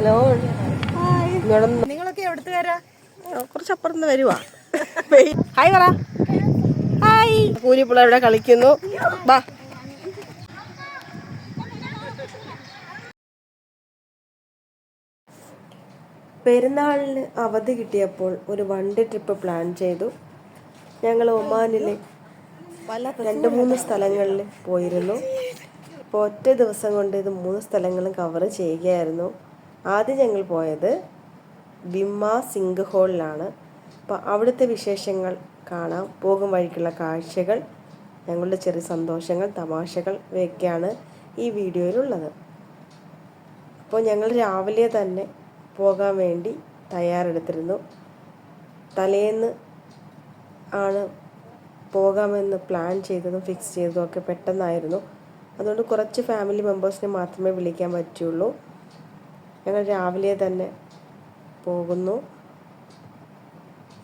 Hello, നിങ്ങളൊക്കെ എവിടുത്തുകാരാ? കുറച്ചപ്പുറത്ത് നിന്ന് വരുവാ. ഹായ് പറ. ഹായ്. കൂലി പിള്ളേർ ഇവിടെ കളിക്കുന്നു. ബാ. പെരുന്നാളിന് അവധി കിട്ടിയപ്പോൾ ഒരു വണ്ടി ട്രിപ്പ് പ്ലാൻ ചെയ്തു. ഞങ്ങൾ ഒമാനിലെ 2-3 സ്ഥലങ്ങളിൽ പോയിരുന്നു. അപ്പോൾ ഒറ്റ ദിവസം കൊണ്ട് ഇത് 3 സ്ഥലങ്ങളും കവർ ചെയ്യുകയായിരുന്നു. ആദ്യം ഞങ്ങൾ പോയത് ബിമ്മ സിങ്ക് ഹോളിലാണ്. അപ്പോൾ അവിടുത്തെ വിശേഷങ്ങൾ കാണാം, പോകും വഴിക്കുള്ള കാഴ്ചകൾ, ഞങ്ങളുടെ ചെറിയ സന്തോഷങ്ങൾ, തമാശകൾ ഇവയൊക്കെയാണ് ഈ വീഡിയോയിലുള്ളത്. അപ്പോൾ ഞങ്ങൾ രാവിലെ തന്നെ പോകാൻ വേണ്ടി തയ്യാറെടുത്തിരുന്നു. തലേന്ന് ആണ് പോകാമെന്ന് പ്ലാൻ ചെയ്തതും ഫിക്സ് ചെയ്തതും ഒക്കെ പെട്ടെന്നായിരുന്നു. അതുകൊണ്ട് കുറച്ച് ഫാമിലി മെമ്പേഴ്സിനെ മാത്രമേ വിളിക്കാൻ പറ്റുള്ളൂ. ഞങ്ങൾ രാവിലെ തന്നെ പോകുന്നു.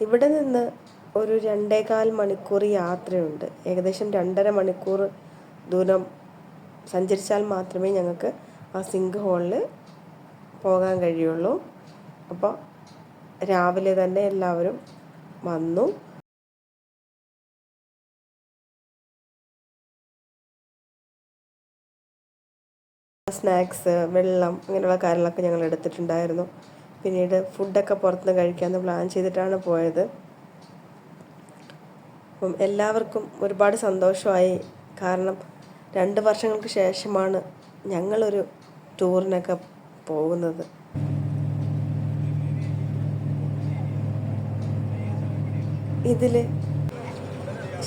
ഇവിടെ നിന്ന് ഒരു 2.25 മണിക്കൂർ യാത്രയുണ്ട്. ഏകദേശം 2.5 മണിക്കൂർ ദൂരം സഞ്ചരിച്ചാൽ മാത്രമേ ഞങ്ങൾക്ക് ആ സിങ്ക് ഹോളിൽ പോകാൻ കഴിയുള്ളൂ. അപ്പോൾ രാവിലെ തന്നെ എല്ലാവരും വന്നു. സ്നാക്സ്, വെള്ളം, അങ്ങനെയുള്ള കാര്യങ്ങളൊക്കെ ഞങ്ങൾ എടുത്തിട്ടുണ്ടായിരുന്നു. പിന്നീട് ഫുഡൊക്കെ പുറത്തുനിന്ന് കഴിക്കാമെന്ന് പ്ലാൻ ചെയ്തിട്ടാണ് പോയത്. അപ്പം എല്ലാവർക്കും ഒരുപാട് സന്തോഷമായി. കാരണം 2 വർഷങ്ങൾക്ക് ശേഷമാണ് ഞങ്ങളൊരു ടൂറിനൊക്കെ പോകുന്നത്. ഇതിൽ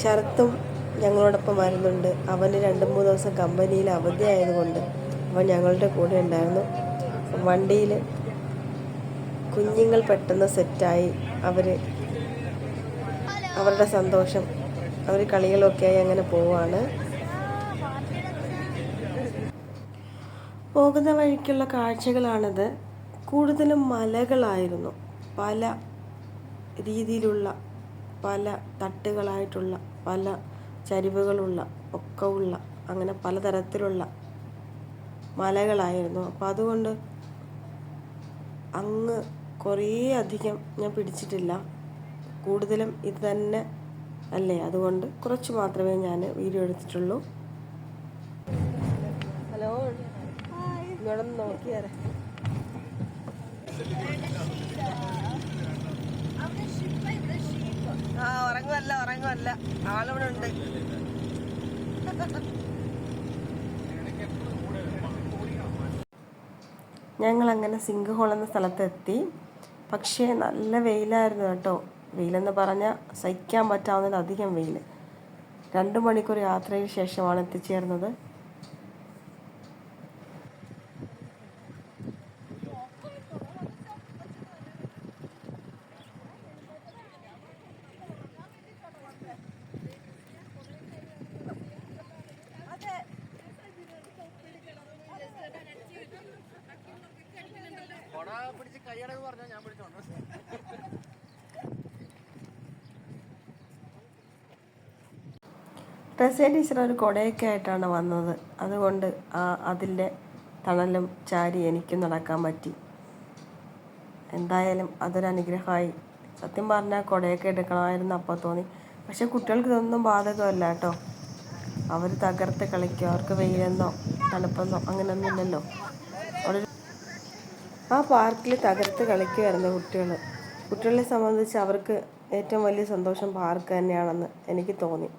ശരത്തും ഞങ്ങളോടൊപ്പം വരുന്നുണ്ട്. അവന് 2-3 ദിവസം കമ്പനിയിൽ അവധി ആയതുകൊണ്ട് അവൻ ഞങ്ങളുടെ കൂടെ ഉണ്ടായിരുന്നു. വണ്ടിയിൽ കുഞ്ഞുങ്ങൾ പെട്ടെന്ന് സെറ്റായി. അവരുടെ സന്തോഷം, അവർ കളികളൊക്കെയായി അങ്ങനെ പോവാണ്. പോകുന്ന വഴിക്കുള്ള കാഴ്ചകളാണിത്. കൂടുതലും മലകളായിരുന്നു. പല രീതിയിലുള്ള, പല തട്ടുകളായിട്ടുള്ള, പല ചരിവുകളുള്ള ഒക്കെ ഉള്ള, അങ്ങനെ പലതരത്തിലുള്ള മലകളായിരുന്നു. അപ്പോൾ അതുകൊണ്ട് അങ്ങ് കുറേ അധികം ഞാൻ പിടിച്ചിട്ടില്ല. കൂടുതലും ഇത് തന്നെ അല്ലേ, അതുകൊണ്ട് കുറച്ച് മാത്രമേ ഞാൻ വീഡിയോ എടുത്തിട്ടുള്ളൂ. ഹലോ, ഇങ്ങോട്ടൊന്ന് നോക്കിയാരെ. ഉറങ്ങുമല്ല ആളിവിടെ ഉണ്ട്. ഞങ്ങളങ്ങനെ സിങ്ക് ഹോൾ എന്ന സ്ഥലത്തെത്തി. പക്ഷേ നല്ല വെയിലായിരുന്നു കേട്ടോ. വെയിലെന്ന് പറഞ്ഞാൽ സഹിക്കാൻ പറ്റാവുന്നതിലധികം വെയിൽ. 2 മണിക്കൂർ യാത്രയ്ക്ക് ശേഷമാണ് എത്തിച്ചേർന്നത്. റസിയ ടീച്ചർ ഒരു കുടയൊക്കെ ആയിട്ടാണ് വന്നത്. അതുകൊണ്ട് അതിൻ്റെ തണലും ചാരി എനിക്കും നടക്കാൻ പറ്റി. എന്തായാലും അതൊരനുഗ്രഹമായി. സത്യം പറഞ്ഞാൽ കുടയൊക്കെ എടുക്കണമായിരുന്നു അപ്പോൾ തോന്നി. പക്ഷെ കുട്ടികൾക്ക് ഇതൊന്നും ബാധകമല്ല കേട്ടോ. അവർ തകർത്ത് കളിക്കുക. അവർക്ക് വെയിലെന്നോ തണുപ്പെന്നോ അങ്ങനെയൊന്നും ഇല്ലല്ലോ. ആ പാർക്കിൽ തകർത്ത് കളിക്കുമായിരുന്നു കുട്ടികളെ സംബന്ധിച്ച് അവർക്ക് ഏറ്റവും വലിയ സന്തോഷം പാർക്ക് തന്നെയാണെന്ന് എനിക്ക് തോന്നി.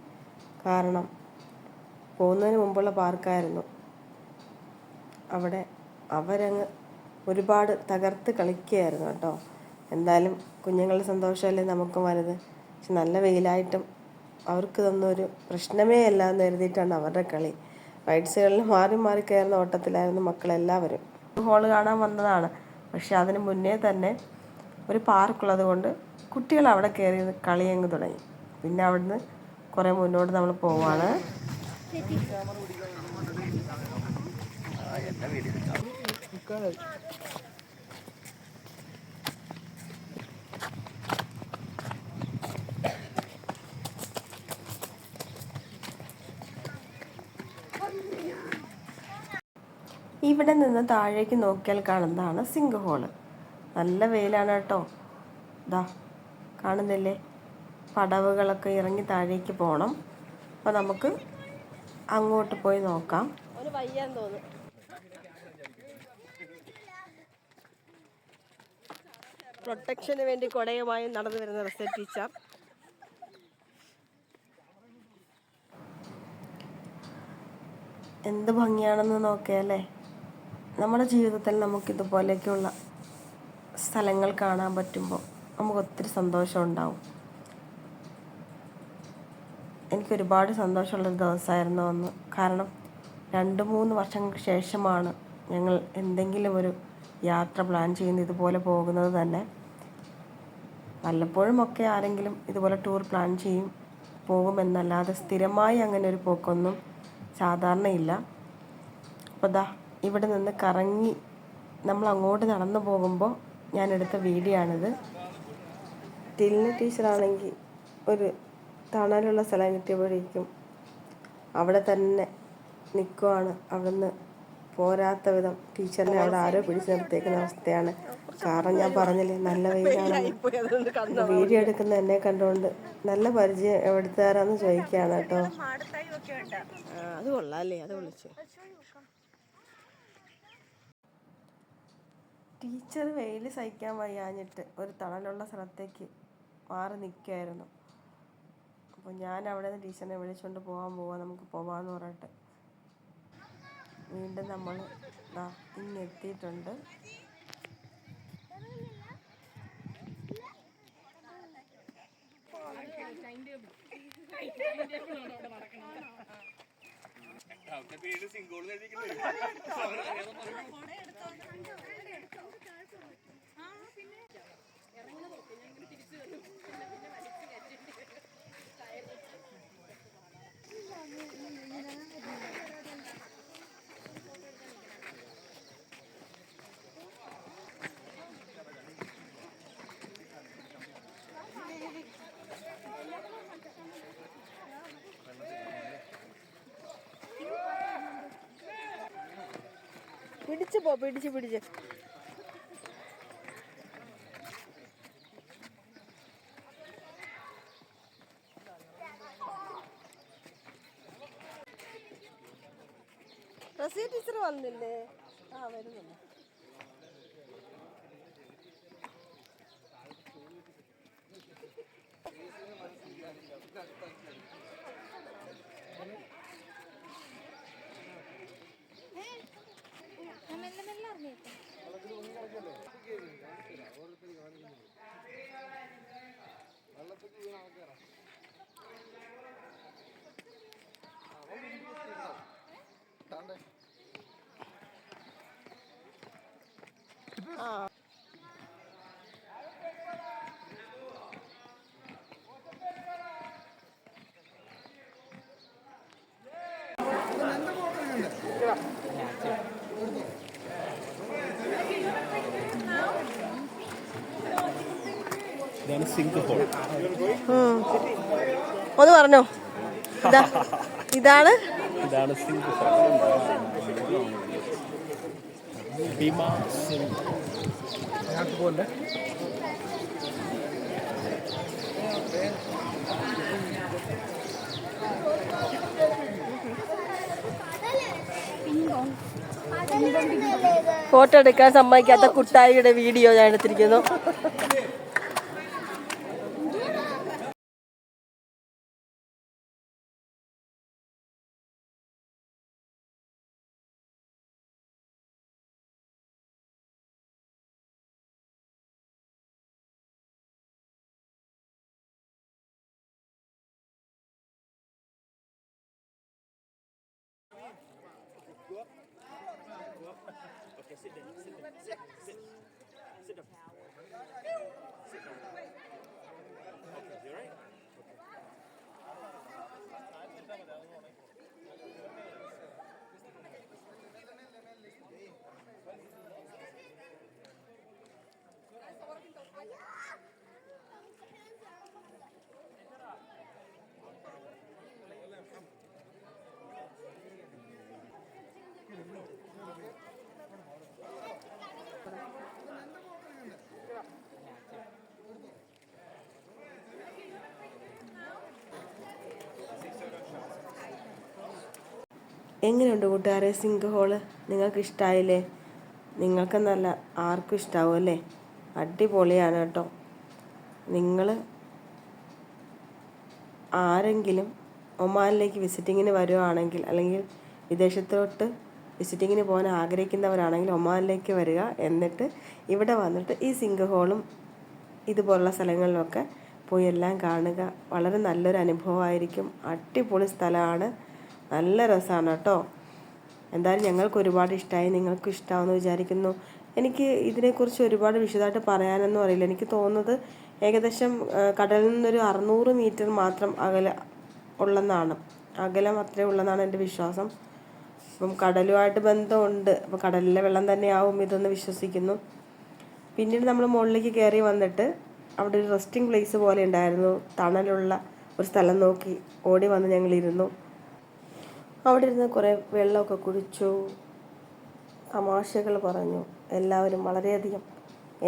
കാരണം പോകുന്നതിന് മുമ്പുള്ള പാർക്കായിരുന്നു. അവിടെ അവരങ്ങ് ഒരുപാട് തകർത്ത് കളിക്കുകയായിരുന്നു കേട്ടോ. എന്തായാലും കുഞ്ഞുങ്ങളുടെ സന്തോഷമല്ലേ നമുക്കും വലുത്. പക്ഷെ നല്ല വെയിലായിട്ടും അവർക്കിതൊന്നും ഒരു പ്രശ്നമേ അല്ല എന്ന് കരുതിയിട്ടാണ് അവരുടെ കളി. റൈഡ്സുകളിൽ മാറി മാറി കയറുന്ന ഓട്ടത്തിലായിരുന്നു മക്കളെല്ലാവരും. ഹോള് കാണാൻ വന്നതാണ്. പക്ഷെ അതിന് മുന്നേ തന്നെ ഒരു പാർക്കുള്ളത് കൊണ്ട് കുട്ടികൾ അവിടെ കയറി കളിയങ്ങ് തുടങ്ങി. പിന്നെ അവിടുന്ന് കുറേ മുന്നോട്ട് നമ്മൾ പോവാണ്. ഈ ഇവിടെ നിന്ന് താഴേക്ക് നോക്കിയാൽ കാണുന്നതാണ് സിങ്ക് ഹോള്. നല്ല വെയിലാണ് കേട്ടോ. ദാ കാണുന്നില്ലേ, പടവുകളൊക്കെ ഇറങ്ങി താഴേക്ക് പോകണം. അപ്പോൾ നമുക്ക് അങ്ങോട്ട് പോയി നോക്കാം. ഒരു വയ്യാൻ തോന്നും. പ്രൊട്ടക്ഷന് വേണ്ടി കൊടയുമായി നടന്നു വരുന്ന റസൽ ടീച്ചർ. എന്ത് ഭംഗിയാണെന്ന് നോക്കിയല്ലേ. നമ്മുടെ ജീവിതത്തിൽ നമുക്കിതുപോലെയൊക്കെയുള്ള സ്ഥലങ്ങൾ കാണാൻ പറ്റുമ്പോൾ നമുക്ക് ഒത്തിരി സന്തോഷം ഉണ്ടാവും. എനിക്കൊരുപാട് സന്തോഷമുള്ളൊരു ദിവസമായിരുന്നു അന്ന്. കാരണം 2-3 വർഷങ്ങൾക്ക് ശേഷമാണ് ഞങ്ങൾ എന്തെങ്കിലും ഒരു യാത്ര പ്ലാൻ ചെയ്യുന്നത്, ഇതുപോലെ പോകുന്നത് തന്നെ. വല്ലപ്പോഴും ഒക്കെ ആരെങ്കിലും ഇതുപോലെ ടൂർ പ്ലാൻ പോകുമെന്നല്ലാതെ സ്ഥിരമായി അങ്ങനെ ഒരു പോക്കൊന്നും സാധാരണയില്ല. അപ്പോൾ ദാ ഇവിടെ നിന്ന് കറങ്ങി നമ്മൾ അങ്ങോട്ട് നടന്നു പോകുമ്പോൾ ഞാൻ എടുത്ത വീഡിയോ ആണിത്. ടിൽന ടീച്ചറാണെങ്കിൽ ഒരു തണലുള്ള സ്ഥലം കിട്ടിയപ്പോഴേക്കും അവിടെ തന്നെ നിൽക്കുവാണ്. അവിടുന്ന് പോരാത്ത വിധം ടീച്ചറിനെ അവിടെ ആരോ പിടിച്ച് നിർത്തിയേക്കുന്ന അവസ്ഥയാണ്. കാരണം ഞാൻ പറഞ്ഞില്ലേ നല്ല വെയിലാണ്. വീഡിയോ എടുക്കുന്ന എന്നെ കണ്ടുകൊണ്ട് നല്ല പരിചയം എവിടുത്തുകാരാന്ന് ചോദിക്കുകയാണ് കേട്ടോ. അത് കൊള്ളാം അല്ലേ, അത് വിളിച്ചു. ടീച്ചർ വെയിൽ സഹിക്കാൻ വയ്യാഞ്ഞിട്ട് ഒരു തണലുള്ള സ്ഥലത്തേക്ക് മാറി നിൽക്കുമായിരുന്നു. അപ്പോൾ ഞാൻ അവിടെ നിന്ന് ടീച്ചറിനെ വിളിച്ചുകൊണ്ട് പോവാം, നമുക്ക് പോവാമെന്ന് പറഞ്ഞിട്ട് വീണ്ടും നമ്മൾ ഇങ്ങെത്തിയിട്ടുണ്ട്. പിടിച്ച് റസിയ ടീച്ചർ വന്നില്ലേ? വരുന്നുണ്ട്. ഇതാണ് സിങ്ക് ഹോൾ. ഒന്ന് പറഞ്ഞോ. ഇതാണ് സിങ്ക് ഹോൾ. ഭീമാ സിങ്ക് പോലെ ഫോട്ടോ എടുക്കാൻ സമ്മതിക്കാത്ത കുട്ടായിയുടെ വീഡിയോ ഞാൻ എടുത്തിരിക്കുന്നു. Okay, sit down. Sit down. Sit down. Okay, you alright? എങ്ങനെയുണ്ട് കൂട്ടുകാരെ സിങ്ക് ഹോള്? നിങ്ങൾക്ക് ഇഷ്ടമായില്ലേ? നിങ്ങൾക്കെന്നല്ല ആർക്കും ഇഷ്ടാവും അല്ലേ? അടിപൊളിയാണ് കേട്ടോ. നിങ്ങൾ ആരെങ്കിലും ഒമാനിലേക്ക് വിസിറ്റിങ്ങിന് വരുവാണെങ്കിൽ, അല്ലെങ്കിൽ വിദേശത്തോട്ട് വിസിറ്റിങ്ങിന് പോകാൻ ആഗ്രഹിക്കുന്നവരാണെങ്കിൽ ഒമാനിലേക്ക് വരിക. എന്നിട്ട് ഇവിടെ വന്നിട്ട് ഈ സിങ്ക് ഹോളും ഇതുപോലുള്ള സ്ഥലങ്ങളിലൊക്കെ പോയി എല്ലാം കാണുക. വളരെ നല്ലൊരു അനുഭവമായിരിക്കും. അടിപൊളി സ്ഥലമാണ്, നല്ല രസമാണ് കേട്ടോ. എന്തായാലും ഞങ്ങൾക്ക് ഒരുപാട് ഇഷ്ടമായി, നിങ്ങൾക്കും ഇഷ്ടമാണെന്ന് വിചാരിക്കുന്നു. എനിക്ക് ഇതിനെക്കുറിച്ച് ഒരുപാട് വിശദമായിട്ട് പറയാനൊന്നും അറിയില്ല. എനിക്ക് തോന്നുന്നത് ഏകദേശം കടലിൽ നിന്നൊരു 600 മീറ്റർ മാത്രം ഉള്ളെന്നാണ്, അകലം അത്രേ ഉള്ളെന്നാണ് എൻ്റെ വിശ്വാസം. അപ്പം കടലുമായിട്ട് ബന്ധമുണ്ട്, അപ്പോൾ കടലിലെ വെള്ളം തന്നെയാവും ഇതെന്ന് വിശ്വസിക്കുന്നു. പിന്നീട് നമ്മൾ മുകളിലേക്ക് കയറി വന്നിട്ട് അവിടെ ഒരു റെസ്റ്റിംഗ് പ്ലേസ് പോലെ ഉണ്ടായിരുന്നു. തണലുള്ള ഒരു സ്ഥലം നോക്കി ഓടി വന്ന് ഞങ്ങളിരുന്നു. അവിടെ ഇരുന്ന് കുറേ വെള്ളമൊക്കെ കുടിച്ചു, തമാശകൾ പറഞ്ഞു. എല്ലാവരും വളരെയധികം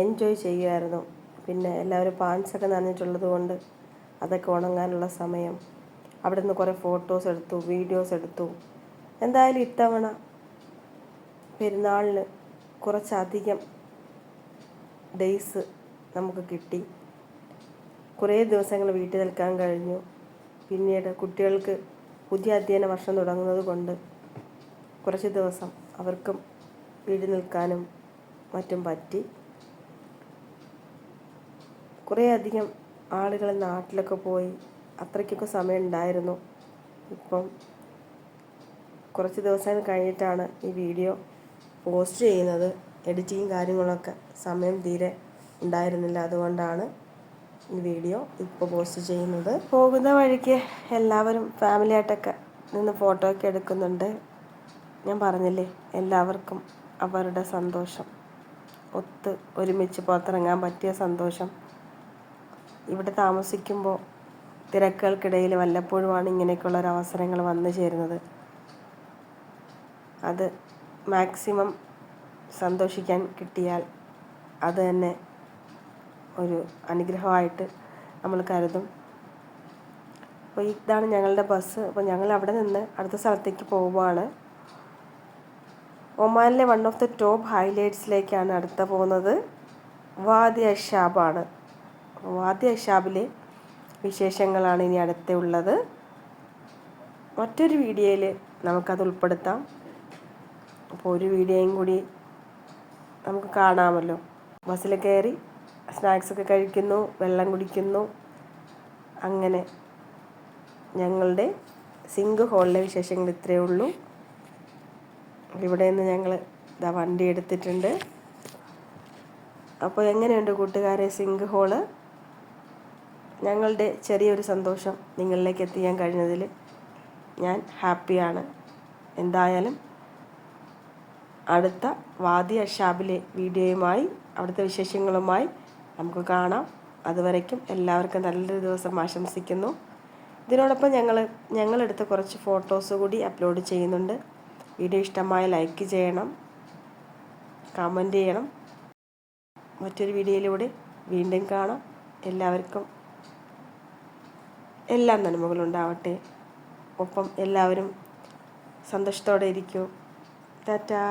എൻജോയ് ചെയ്യുമായിരുന്നു. പിന്നെ എല്ലാവരും പാൻസൊക്കെ നനഞ്ഞിട്ടുള്ളത് കൊണ്ട് അതൊക്കെ ഉണങ്ങാനുള്ള സമയം. അവിടെ നിന്ന് കുറേ ഫോട്ടോസ് എടുത്തു, വീഡിയോസ് എടുത്തു. എന്തായാലും ഇത്തവണ പെരുന്നാളിന് കുറച്ചധികം ഡേയ്സ് നമുക്ക് കിട്ടി. കുറേ ദിവസങ്ങൾ വീട്ടിൽ നിൽക്കാൻ കഴിഞ്ഞു. പിന്നീട് കുട്ടികൾക്ക് പുതിയ അധ്യയന വർഷം തുടങ്ങുന്നത് കൊണ്ട് കുറച്ച് ദിവസം അവർക്കും വീട്ടിൽ നിൽക്കാനും മറ്റും പറ്റി. കുറേ അധികം ആളുകൾ നാട്ടിലൊക്കെ പോയി, അത്രയ്ക്കൊക്കെ സമയം ഉണ്ടായിരുന്നു. ഇപ്പം കുറച്ച് ദിവസം കഴിഞ്ഞിട്ടാണ് ഈ വീഡിയോ പോസ്റ്റ് ചെയ്യുന്നത്. എഡിറ്റിങ് കാര്യങ്ങളൊക്കെ സമയം തീരെ ഉണ്ടായിരുന്നില്ല, അതുകൊണ്ടാണ് ഈ വീഡിയോ ഇപ്പോൾ പോസ്റ്റ് ചെയ്യുന്നത്. പോകുന്ന വഴിക്ക് എല്ലാവരും ഫാമിലിയായിട്ടൊക്കെ നിന്ന് ഫോട്ടോ ഒക്കെ എടുക്കുന്നുണ്ട്. ഞാൻ പറഞ്ഞില്ലേ, എല്ലാവർക്കും അവരുടെ സന്തോഷം, ഒരുമിച്ച് പുറത്തിറങ്ങാൻ പറ്റിയ സന്തോഷം. ഇവിടെ താമസിക്കുമ്പോൾ തിരക്കുകൾക്കിടയിൽ വല്ലപ്പോഴുമാണ് ഇങ്ങനെയൊക്കെയുള്ള ഒരു അവസരങ്ങൾ വന്നു ചേരുന്നത്. അത് മാക്സിമം സന്തോഷിക്കാൻ കിട്ടിയാൽ അത് തന്നെ ഒരു അനുഗ്രഹമായിട്ട് നമ്മൾ കരുതും. അപ്പോൾ ഇതാണ് ഞങ്ങളുടെ ബസ്. അപ്പോൾ ഞങ്ങൾ അവിടെ നിന്ന് അടുത്ത സ്ഥലത്തേക്ക് പോവുകയാണ്. ഒമാനിലെ വൺ ഓഫ് ദ ടോപ്പ് ഹൈലൈറ്റ്സിലേക്കാണ് അടുത്ത പോകുന്നത്. വാദി അഷാബാണ്. വാദി അഷാബിലെ വിശേഷങ്ങളാണ് ഇനി അടുത്തുള്ളത്. മറ്റൊരു വീഡിയോയിൽ നമുക്കത് ഉൾപ്പെടുത്താം. അപ്പോൾ ഒരു വീഡിയോയും കൂടി നമുക്ക് കാണാമല്ലോ. ബസ്സിൽ കയറി സ്നാക്സൊക്കെ കഴിക്കുന്നു, വെള്ളം കുടിക്കുന്നു. അങ്ങനെ ഞങ്ങളുടെ സിങ്ക് ഹോളിലെ വിശേഷങ്ങൾ ഇത്രയേ ഉള്ളൂ. ഇവിടെ നിന്ന് ഞങ്ങൾ വണ്ടി എടുത്തിട്ടുണ്ട്. അപ്പോൾ എങ്ങനെയുണ്ട് കൂട്ടുകാരെ സിങ്ക് ഹോള്? ഞങ്ങളുടെ ചെറിയൊരു സന്തോഷം നിങ്ങളിലേക്ക് എത്തിക്കാൻ കഴിഞ്ഞതിൽ ഞാൻ ഹാപ്പിയാണ്. എന്തായാലും അടുത്ത വാദി അഷാബിലെ വീഡിയോയുമായി, അവിടുത്തെ വിശേഷങ്ങളുമായി നമുക്ക് കാണാം. അതുവരയ്ക്കും എല്ലാവർക്കും നല്ലൊരു ദിവസം ആശംസിക്കുന്നു. ഇതിനോടൊപ്പം ഞങ്ങളെടുത്ത കുറച്ച് ഫോട്ടോസ് കൂടി അപ്ലോഡ് ചെയ്യുന്നുണ്ട്. വീഡിയോ ഇഷ്ടമായ ലൈക്ക് ചെയ്യണം, കമൻറ്റ് ചെയ്യണം. മറ്റൊരു വീഡിയോയിലൂടെ വീണ്ടും കാണാം. എല്ലാവർക്കും എല്ലാ നന്മകളുണ്ടാവട്ടെ. ഒപ്പം എല്ലാവരും സന്തോഷത്തോടെ ഇരിക്കൂ. ടാറ്റാ.